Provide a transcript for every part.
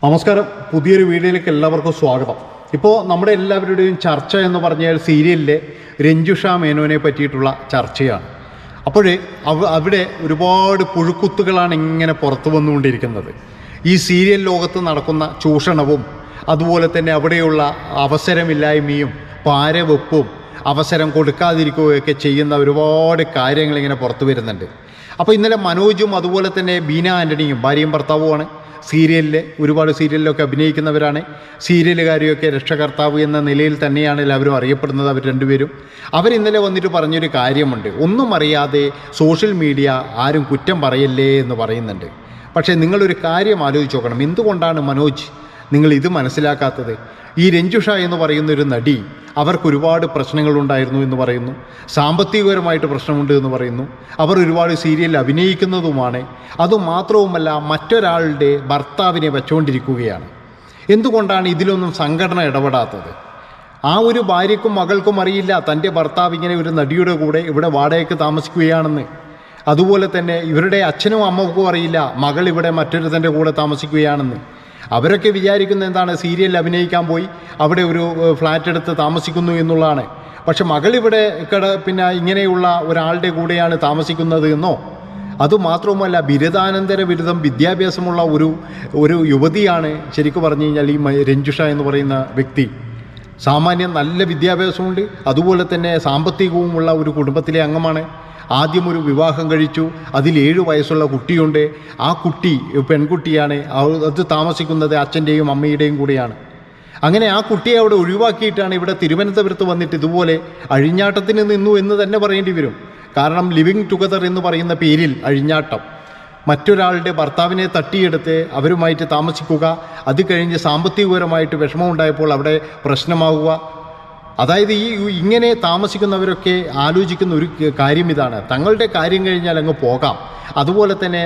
നമസ്കാരം, പുതിയൊരു വീഡിയോയിലേക്ക് എല്ലാവർക്കും സ്വാഗതം. ഇപ്പോൾ നമ്മുടെ എല്ലാവരുടെയും ചർച്ച എന്ന് പറഞ്ഞാൽ സീരിയലിലെ രഞ്ജുഷ മേനോനെ പറ്റിയിട്ടുള്ള ചർച്ചയാണ്. അപ്പോൾ അവിടെ ഒരുപാട് പുഴുക്കുത്തുകളാണ് ഇങ്ങനെ പുറത്തു വന്നുകൊണ്ടിരിക്കുന്നത്. ഈ സീരിയൽ ലോകത്ത് നടക്കുന്ന ചൂഷണവും അതുപോലെ തന്നെ അവിടെയുള്ള അവസരമില്ലായ്മയും പാരവെപ്പും അവസരം കൊടുക്കാതിരിക്കുകയൊക്കെ ചെയ്യുന്ന ഒരുപാട് കാര്യങ്ങൾ ഇങ്ങനെ പുറത്തു വരുന്നുണ്ട്. അപ്പോൾ ഇന്നലെ മനോജും അതുപോലെ തന്നെ ബീന ആൻ്റണിയും ഭാര്യയും ഭർത്താവുമാണ്. ഒരുപാട് സീരിയലിലൊക്കെ അഭിനയിക്കുന്നവരാണ്. സീരിയലുകാരെയൊക്കെ രക്ഷകർത്താവ് എന്ന നിലയിൽ തന്നെയാണ് എല്ലാവരും അറിയപ്പെടുന്നത്. അവർ രണ്ടുപേരും അവരിന്നലെ വന്നിട്ട് പറഞ്ഞൊരു കാര്യമുണ്ട്. ഒന്നും അറിയാതെ സോഷ്യൽ മീഡിയ ആരും കുറ്റം പറയല്ലേ എന്ന് പറയുന്നുണ്ട്. പക്ഷേ നിങ്ങളൊരു കാര്യം ആലോചിച്ച് നോക്കണം. എന്തുകൊണ്ടാണ് മനോജ് നിങ്ങൾ ഇത് മനസ്സിലാക്കാത്തത്? ഈ രഞ്ജുഷ എന്ന് പറയുന്ന ഒരു നടി, അവർക്ക് ഒരുപാട് പ്രശ്നങ്ങളുണ്ടായിരുന്നു എന്ന് പറയുന്നു. സാമ്പത്തികപരമായിട്ട് പ്രശ്നമുണ്ട് എന്ന് പറയുന്നു. അവർ ഒരുപാട് സീരിയലിൽ അഭിനയിക്കുന്നതുമാണ്. അതുമാത്രവുമല്ല, മറ്റൊരാളുടെ ഭർത്താവിനെ വെച്ചുകൊണ്ടിരിക്കുകയാണ്. എന്തുകൊണ്ടാണ് ഇതിലൊന്നും സംഘടന ഇടപെടാത്തത്? ആ ഒരു ഭാര്യയ്ക്കും മകൾക്കും അറിയില്ല തൻ്റെ ഭർത്താവ് ഇങ്ങനെ ഒരു നടിയുടെ കൂടെ ഇവിടെ വാടകയ്ക്ക് താമസിക്കുകയാണെന്ന്. അതുപോലെ തന്നെ ഇവരുടെ അച്ഛനും അമ്മക്കും അറിയില്ല മകൾ ഇവിടെ മറ്റൊരുത്തൻ്റെ കൂടെ താമസിക്കുകയാണെന്ന്. അവരൊക്കെ വിചാരിക്കുന്ന എന്താണ്, സീരിയലിൽ അഭിനയിക്കാൻ പോയി അവിടെ ഒരു ഫ്ലാറ്റ് എടുത്ത് താമസിക്കുന്നു എന്നുള്ളതാണ്. പക്ഷെ മകളിവിടെ പിന്നെ ഇങ്ങനെയുള്ള ഒരാളുടെ കൂടെയാണ് താമസിക്കുന്നത് എന്നോ, അതുമാത്രവുമല്ല ബിരുദാനന്തര ബിരുദം വിദ്യാഭ്യാസമുള്ള ഒരു യുവതിയാണ് ശരിക്കും പറഞ്ഞു കഴിഞ്ഞാൽ ഈ രഞ്ജുഷ എന്ന് പറയുന്ന വ്യക്തി. സാമാന്യം നല്ല വിദ്യാഭ്യാസമുണ്ട്, അതുപോലെ തന്നെ സാമ്പത്തികവുമുള്ള ഒരു കുടുംബത്തിലെ അംഗമാണ്. ആദ്യം ഒരു വിവാഹം കഴിച്ചു, അതിൽ 7 വയസ്സുള്ള കുട്ടിയുണ്ട്. ആ കുട്ടി പെൺകുട്ടിയാണ്. അത് താമസിക്കുന്നത് അച്ഛൻ്റെയും അമ്മയുടെയും കൂടെയാണ്. അങ്ങനെ ആ കുട്ടിയെ അവിടെ ഒഴിവാക്കിയിട്ടാണ് ഇവിടെ തിരുവനന്തപുരത്ത് വന്നിട്ട് ഇതുപോലെ അഴിഞ്ഞാട്ടത്തിന് നിന്നു എന്ന് തന്നെ പറയേണ്ടി വരും. കാരണം ലിവിങ് ടുഗദർ എന്ന് പറയുന്ന പേരിൽ അഴിഞ്ഞാട്ടം, മറ്റൊരാളുടെ ഭർത്താവിനെ തട്ടിയെടുത്ത് അവരുമായിട്ട് താമസിക്കുക, അത് കഴിഞ്ഞ് സാമ്പത്തികപരമായിട്ട് വിഷമമുണ്ടായപ്പോൾ അവിടെ പ്രശ്നമാവുക. അതായത് ഇങ്ങനെ താമസിക്കുന്നവരൊക്കെ ആലോചിക്കുന്ന ഒരു കാര്യം ഇതാണ്, തങ്ങളുടെ കാര്യം കഴിഞ്ഞാൽ അങ്ങ് പോകാം. അതുപോലെ തന്നെ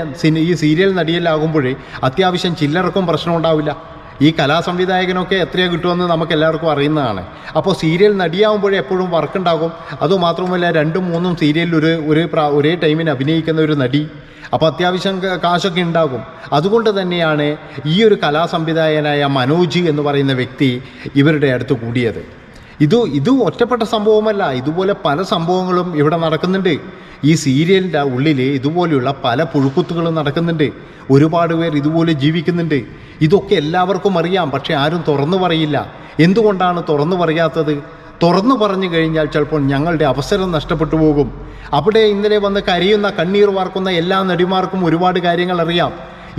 ഈ സീരിയൽ നടിയലാകുമ്പോഴേ അത്യാവശ്യം ചില്ലറക്കും പ്രശ്നം ഉണ്ടാവില്ല. ഈ കലാസംവിധായകനൊക്കെ എത്രയോ കിട്ടുമെന്ന് നമുക്ക് എല്ലാവർക്കും അറിയുന്നതാണ്. അപ്പോൾ സീരിയൽ നടിയാകുമ്പോഴേ എപ്പോഴും വർക്കുണ്ടാകും. അതുമാത്രമല്ല 2-3 സീരിയലിൽ ഒരേ ടൈമിന് അഭിനയിക്കുന്ന ഒരു നടി, അപ്പോൾ അത്യാവശ്യം കാശൊക്കെ ഉണ്ടാകും. അതുകൊണ്ട് തന്നെയാണ് ഈ ഒരു കലാസംവിധായകനായ മനോജ് എന്ന് പറയുന്ന വ്യക്തി ഇവരുടെ അടുത്ത് കൂടിയത്. ഇത് ഒറ്റപ്പെട്ട സംഭവമല്ല, ഇതുപോലെ പല സംഭവങ്ങളും ഇവിടെ നടക്കുന്നുണ്ട്. ഈ സീരിയലിൻ്റെ ഉള്ളിൽ ഇതുപോലെയുള്ള പല പുഴുക്കുത്തുകളും നടക്കുന്നുണ്ട്. ഒരുപാട് പേർ ഇതുപോലെ ജീവിക്കുന്നുണ്ട്. ഇതൊക്കെ എല്ലാവർക്കും അറിയാം, പക്ഷെ ആരും തുറന്നു പറയില്ല. എന്തുകൊണ്ടാണ് തുറന്നു പറയാത്തത്? തുറന്നു പറഞ്ഞു കഴിഞ്ഞാൽ ചിലപ്പോൾ ഞങ്ങളുടെ അവസരം നഷ്ടപ്പെട്ടു പോകും. അവിടെ ഇന്നലെ വന്ന് കരയുന്ന കണ്ണീർ വാർക്കുന്ന എല്ലാ നടിമാർക്കും ഒരുപാട് കാര്യങ്ങൾ അറിയാം.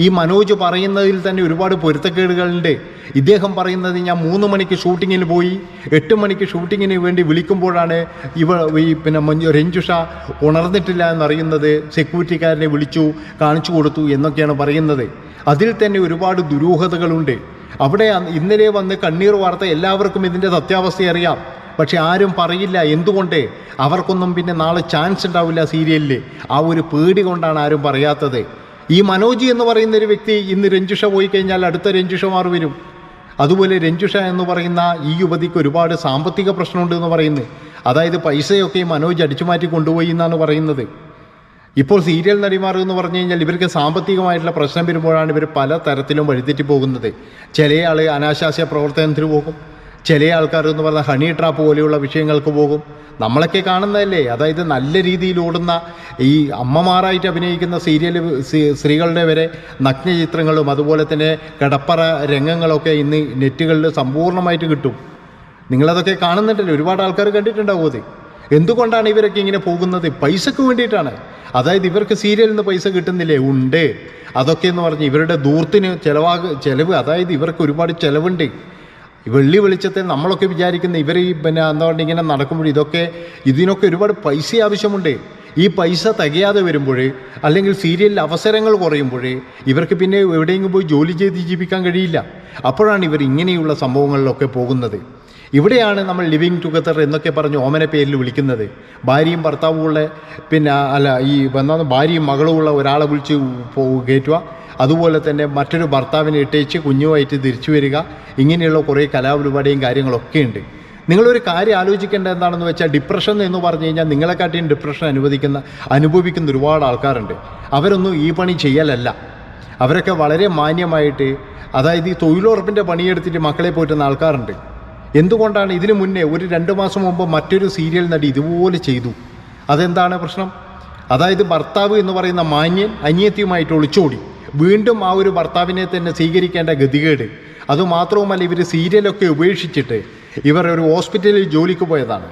ഈ മനോജ് പറയുന്നതിൽ തന്നെ ഒരുപാട് പൊരുത്തക്കേടുകളുണ്ട്. ഇദ്ദേഹം പറയുന്നത്, ഞാൻ 3 മണിക്ക് ഷൂട്ടിങ്ങിന് പോയി, 8 മണിക്ക് ഷൂട്ടിങ്ങിന് വേണ്ടി വിളിക്കുമ്പോഴാണ് പിന്നെ രഞ്ജുഷ ഉണർന്നിട്ടില്ല എന്നറിയുന്നത്. സെക്യൂരിറ്റിക്കാരനെ വിളിച്ചു കാണിച്ചു കൊടുത്തു എന്നൊക്കെയാണ് പറയുന്നത്. അതിൽ തന്നെ ഒരുപാട് ദുരൂഹതകളുണ്ട്. അവിടെ ഇന്നലെ വന്ന് കണ്ണീർ വാർത്ത എല്ലാവർക്കും ഇതിൻ്റെ സത്യാവസ്ഥ അറിയാം, പക്ഷെ ആരും പറയില്ല. എന്തുകൊണ്ട്? അവർക്കൊന്നും പിന്നെ നാളെ ചാൻസ് ഉണ്ടാവില്ല സീരിയലിൽ. ആ ഒരു പേടി കൊണ്ടാണ് ആരും പറയാത്തത്. ഈ മനോജ് എന്ന് പറയുന്നൊരു വ്യക്തി ഇന്ന് രഞ്ജുഷ പോയി കഴിഞ്ഞാൽ അടുത്ത രഞ്ജുഷമാർ വരും. അതുപോലെ രഞ്ജുഷ എന്ന് പറയുന്ന ഈ യുവതിക്ക് ഒരുപാട് സാമ്പത്തിക പ്രശ്നമുണ്ട് എന്ന് പറയുന്നത്. അതായത് പൈസയൊക്കെ ഈ മനോജ് അടിച്ചുമാറ്റി കൊണ്ടുപോയി എന്നാണ് പറയുന്നത്. ഇപ്പോൾ സീരിയൽ നടിമാർ എന്ന് പറഞ്ഞു കഴിഞ്ഞാൽ ഇവർക്ക് സാമ്പത്തികമായിട്ടുള്ള പ്രശ്നം വരുമ്പോഴാണ് ഇവർ പല തരത്തിലും വഴിതെറ്റി പോകുന്നത്. ചില ആൾ അനാശാസ്യ പ്രവർത്തനത്തിന് പോകും, ചില ആൾക്കാർ എന്ന് പറഞ്ഞാൽ ഹണി ട്രാപ്പ് പോലെയുള്ള വിഷയങ്ങൾക്ക് പോകും. നമ്മളൊക്കെ കാണുന്നതല്ലേ. അതായത് നല്ല രീതിയിൽ ഓടുന്ന ഈ അമ്മമാരായിട്ട് അഭിനയിക്കുന്ന സ്ത്രീകളുടെ വരെ നഗ്നചിത്രങ്ങളും അതുപോലെ തന്നെ കിടപ്പറ രംഗങ്ങളൊക്കെ ഇന്ന് നെറ്റുകളിൽ സമ്പൂർണ്ണമായിട്ട് കിട്ടും. നിങ്ങളതൊക്കെ കാണുന്നുണ്ടല്ലോ, ഒരുപാട് ആൾക്കാർ കണ്ടിട്ടുണ്ടാവും. അത് എന്തുകൊണ്ടാണ് ഇവരൊക്കെ ഇങ്ങനെ പോകുന്നത്? പൈസക്ക് വേണ്ടിയിട്ടാണ്. അതായത് ഇവർക്ക് സീരിയലിൽ നിന്ന് പൈസ കിട്ടുന്നില്ലേ? ഉണ്ട്. അതൊക്കെ എന്ന് പറഞ്ഞ് ഇവരുടെ ദൂരത്തിന് ചിലവ്, അതായത് ഇവർക്ക് ഒരുപാട് ചിലവുണ്ട്. വെള്ളി വെളിച്ചത്തിൽ നമ്മളൊക്കെ വിചാരിക്കുന്ന ഇവർ പിന്നെ എന്താ പറയുക ഇങ്ങനെ നടക്കുമ്പോൾ ഇതിനൊക്കെ ഒരുപാട് പൈസ ആവശ്യമുണ്ട്. ഈ പൈസ തികയാതെ വരുമ്പോൾ അല്ലെങ്കിൽ സീരിയലിൽ അവസരങ്ങൾ കുറയുമ്പോൾ ഇവർക്ക് പിന്നെ എവിടെയെങ്കിലും പോയി ജോലി ചെയ്ത് ജീവിക്കാൻ കഴിയില്ല. അപ്പോഴാണ് ഇവർ ഇങ്ങനെയുള്ള സംഭവങ്ങളിലൊക്കെ പോകുന്നത്. ഇവിടെയാണ് നമ്മൾ ലിവിങ് ടുഗദർ എന്നൊക്കെ പറഞ്ഞ് ഓമന പേരിൽ വിളിക്കുന്നത്. ഭാര്യയും ഭർത്താവുമുള്ള ഭാര്യയും മകളുമുള്ള ഒരാളെ വിളിച്ച് കയറ്റുക, അതുപോലെ തന്നെ മറ്റൊരു ഭർത്താവിനെ ഇട്ടേച്ച് കുഞ്ഞുമായിട്ട് തിരിച്ചു വരിക. ഇങ്ങനെയുള്ള കുറേ കലാപരിപാടിയും കാര്യങ്ങളൊക്കെ ഉണ്ട്. നിങ്ങളൊരു കാര്യം ആലോചിക്കേണ്ട എന്താണെന്ന് വെച്ചാൽ, ഡിപ്രഷൻ എന്ന് പറഞ്ഞു കഴിഞ്ഞാൽ നിങ്ങളെക്കാട്ടിയും ഡിപ്രഷൻ അനുഭവിക്കുന്ന ഒരുപാട് ആൾക്കാരുണ്ട്. അവരൊന്നും ഈ പണി ചെയ്യലല്ല. അവരൊക്കെ വളരെ മാന്യമായിട്ട് അതായത് ഈ തൊഴിലുറപ്പിൻ്റെ പണിയെടുത്തിട്ട് മക്കളെ പോറ്റുന്ന ആൾക്കാരുണ്ട്. എന്തുകൊണ്ടാണ്? ഇതിനു മുന്നേ ഒരു 2 മാസം മുമ്പ് മറ്റൊരു സീരിയൽ നടി ഇതുപോലെ ചെയ്തു. അതെന്താണ് പ്രശ്നം? അതായത് ഭർത്താവ് എന്ന് പറയുന്ന മാന്യൻ അനിയത്തിയുമായിട്ട് ഒളിച്ചോടി, വീണ്ടും ആ ഒരു ഭർത്താവിനെ തന്നെ സ്വീകരിക്കേണ്ട ഗതികേട്. അതുമാത്രവുമല്ല, ഇവർ സീരിയലൊക്കെ ഉപേക്ഷിച്ചിട്ട് ഇവർ ഒരു ഹോസ്പിറ്റലിൽ ജോലിക്ക് പോയതാണ്.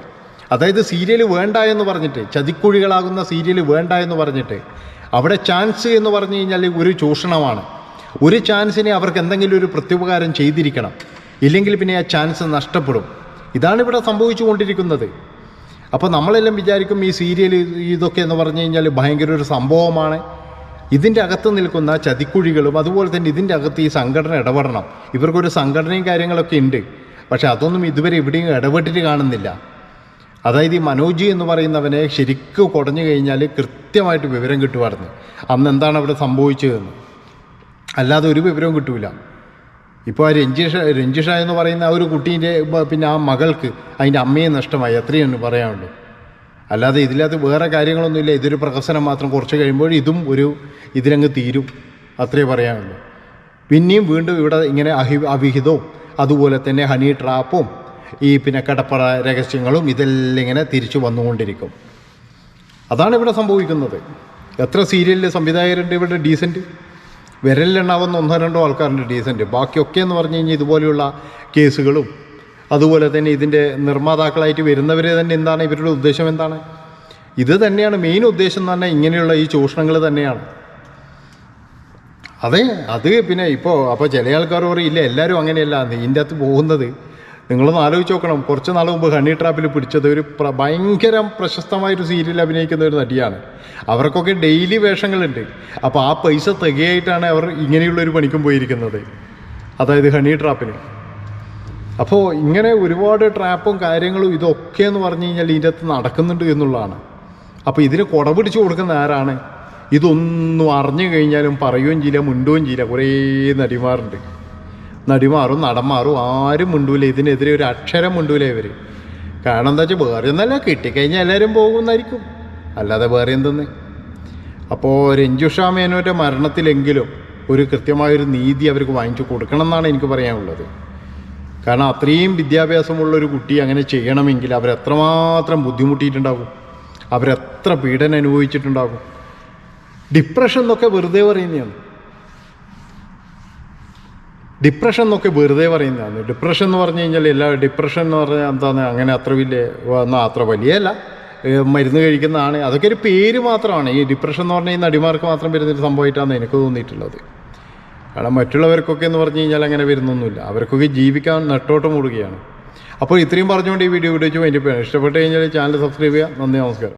അതായത് സീരിയൽ വേണ്ട എന്ന് പറഞ്ഞിട്ട്, ചതിക്കുഴികളാകുന്ന സീരിയൽ വേണ്ട എന്ന് പറഞ്ഞിട്ട്, അവിടെ ചാൻസ് എന്ന് പറഞ്ഞു കഴിഞ്ഞാൽ ഒരു ചൂഷണമാണ്. ഒരു ചാൻസിനെ അവർക്ക് എന്തെങ്കിലും ഒരു പ്രത്യുപകാരം ചെയ്തിരിക്കണം, ഇല്ലെങ്കിൽ പിന്നെ ആ ചാൻസ് നഷ്ടപ്പെടും. ഇതാണ് ഇവിടെ സംഭവിച്ചു കൊണ്ടിരിക്കുന്നത്. അപ്പോൾ നമ്മളെല്ലാം വിചാരിക്കും ഈ സീരിയൽ ഇതൊക്കെ എന്ന് പറഞ്ഞു കഴിഞ്ഞാൽ ഭയങ്കര ഒരു സംഭവമാണ്. ഇതിൻ്റെ അകത്ത് നിൽക്കുന്ന ചതിക്കുഴികളും അതുപോലെ തന്നെ ഇതിൻ്റെ അകത്ത് ഈ സംഘടന ഇടപെടണം. ഇവർക്കൊരു സംഘടനയും കാര്യങ്ങളൊക്കെ ഉണ്ട്, പക്ഷെ അതൊന്നും ഇതുവരെ എവിടെയും ഇടപെട്ടിട്ട് കാണുന്നില്ല. അതായത് ഈ മനോജ് എന്ന് പറയുന്നവനെ ശരിക്കും കുടഞ്ഞു കഴിഞ്ഞാൽ കൃത്യമായിട്ട് വിവരം കിട്ടുമായിരുന്നു അന്ന് എന്താണ് അവിടെ സംഭവിച്ചതെന്ന്. അല്ലാതെ ഒരു വിവരവും കിട്ടൂല. ഇപ്പോൾ ആ രഞ്ജിഷ എന്ന് പറയുന്ന ആ ഒരു കുട്ടീൻ്റെ പിന്നെ ആ മകൾക്ക് അതിൻ്റെ അമ്മയെ നഷ്ടമായി, അത്രയാണ് പറയാനുള്ളൂ. അല്ലാതെ ഇതിനകത്ത് വേറെ കാര്യങ്ങളൊന്നുമില്ല. ഇതൊരു പ്രഹസനം മാത്രം. കുറച്ച് കഴിയുമ്പോൾ ഇതിലങ്ങ് തീരും, അത്രേ പറയാനുള്ളൂ. പിന്നെയും വീണ്ടും ഇവിടെ ഇങ്ങനെ അവിഹിതവും അതുപോലെ തന്നെ ഹണി ട്രാപ്പും ഈ പിന്നെ കടപ്പറ രഹസ്യങ്ങളും ഇതെല്ലാം ഇങ്ങനെ തിരിച്ചു വന്നുകൊണ്ടിരിക്കും. അതാണ് ഇവിടെ സംഭവിക്കുന്നത്. എത്ര സീരിയലിൽ സംവിധായകരുണ്ട് ഇവിടെ ഡീസൻറ്റ്? വിരലിലെണ്ണാവുന്ന 1-2 ആൾക്കാരുണ്ട് ഡീസൻറ്റ്. ബാക്കിയൊക്കെ എന്ന് പറഞ്ഞു കഴിഞ്ഞാൽ ഇതുപോലെയുള്ള കേസുകളും അതുപോലെ തന്നെ ഇതിൻ്റെ നിർമ്മാതാക്കളായിട്ട് വരുന്നവർ തന്നെ എന്താണ് ഇവരുടെ ഉദ്ദേശം? എന്താണ്? ഇത് തന്നെയാണ് മെയിൻ ഉദ്ദേശം എന്ന് പറഞ്ഞാൽ ഇങ്ങനെയുള്ള ഈ ചൂഷണങ്ങൾ തന്നെയാണ്. അത് പിന്നെ അപ്പോൾ ചില ആൾക്കാർ പറയില്ല എല്ലാവരും അങ്ങനെയല്ല. ഇതിൻ്റെ അകത്ത് പോകുന്നത് നിങ്ങളൊന്ന് ആലോചിച്ച് നോക്കണം. കുറച്ച് നാൾ മുമ്പ് ഹണി ട്രാപ്പിൽ പിടിച്ചത് ഒരു ഭയങ്കര പ്രശസ്തമായൊരു സീരിയൽ അഭിനയിക്കുന്ന ഒരു നടിയാണ്. അവർക്കൊക്കെ ഡെയിലി വേഷങ്ങളുണ്ട്. അപ്പോൾ ആ പൈസ തികയായിട്ടാണ് അവർ ഇങ്ങനെയുള്ളൊരു പണിക്കും പോയിരിക്കുന്നത്, അതായത് ഹണി ട്രാപ്പിന്. അപ്പോൾ ഇങ്ങനെ ഒരുപാട് ട്രാപ്പും കാര്യങ്ങളും ഇതൊക്കെ എന്ന് പറഞ്ഞു കഴിഞ്ഞാൽ ഇതിൻ്റെ അകത്ത് നടക്കുന്നുണ്ട് എന്നുള്ളതാണ്. അപ്പോൾ ഇതിന് കുട പിടിച്ച് കൊടുക്കുന്ന ആരാണ്? ഇതൊന്നും അറിഞ്ഞു കഴിഞ്ഞാലും പറയുകയും ചെയ്യില്ല, മിണ്ടുകയും ചെയ്യില്ല. കുറേ നടിമാറും നടന്മാറും ആരും മിണ്ടൂല. ഇതിനെതിരെ ഒരു അക്ഷരം മിണ്ടൂല ഇവർ. കാരണം എന്താ വെച്ചാൽ വേറെ ഒന്നല്ല, കിട്ടിക്കഴിഞ്ഞാൽ എല്ലാവരും പോകുന്നതായിരിക്കും, അല്ലാതെ വേറെ എന്തെന്ന്. അപ്പോൾ രഞ്ജുഷ മേനോൻ്റെ മരണത്തിലെങ്കിലും ഒരു കൃത്യമായൊരു നീതി അവർക്ക് വാങ്ങിച്ചു കൊടുക്കണം എന്നാണ് എനിക്ക് പറയാനുള്ളത്. കാരണം അത്രയും വിദ്യാഭ്യാസമുള്ളൊരു കുട്ടി അങ്ങനെ ചെയ്യണമെങ്കിൽ അവരെത്രമാത്രം ബുദ്ധിമുട്ടിയിട്ടുണ്ടാകും, അവരെത്ര പീഡനം അനുഭവിച്ചിട്ടുണ്ടാകും. ഡിപ്രഷൻ എന്നൊക്കെ വെറുതെ പറയുന്നതാണ്. ഡിപ്രഷൻ എന്ന് പറഞ്ഞു കഴിഞ്ഞാൽ ഡിപ്രഷൻ എന്ന് പറഞ്ഞാൽ എന്താണ് അങ്ങനെ അത്ര വലിയല്ല, മരുന്ന് കഴിക്കുന്നതാണ്. അതൊക്കെ ഒരു പേര് മാത്രമാണ്. ഈ ഡിപ്രഷൻ എന്ന് പറഞ്ഞാൽ ഈ നടിമാർക്ക് മാത്രം വരുന്നൊരു സംഭവമായിട്ടാണ് എനിക്ക് തോന്നിയിട്ടുള്ളത്. കാരണം മറ്റുള്ളവർക്കൊക്കെ എന്ന് പറഞ്ഞു കഴിഞ്ഞാൽ അങ്ങനെ വരുന്നൊന്നുമില്ല. അവർക്കൊക്കെ ജീവിക്കാൻ നെട്ടോട്ടം ഓടുകയാണ്. അപ്പോൾ ഇത്രയും പറഞ്ഞുകൊണ്ട് ഈ വീഡിയോ വിളിച്ചു അതിൻ്റെ ഇഷ്ടപ്പെട്ട് കഴിഞ്ഞാൽ ചാനൽ സബ്സ്ക്രൈബ് ചെയ്യുക. നന്ദി, നമസ്കാരം.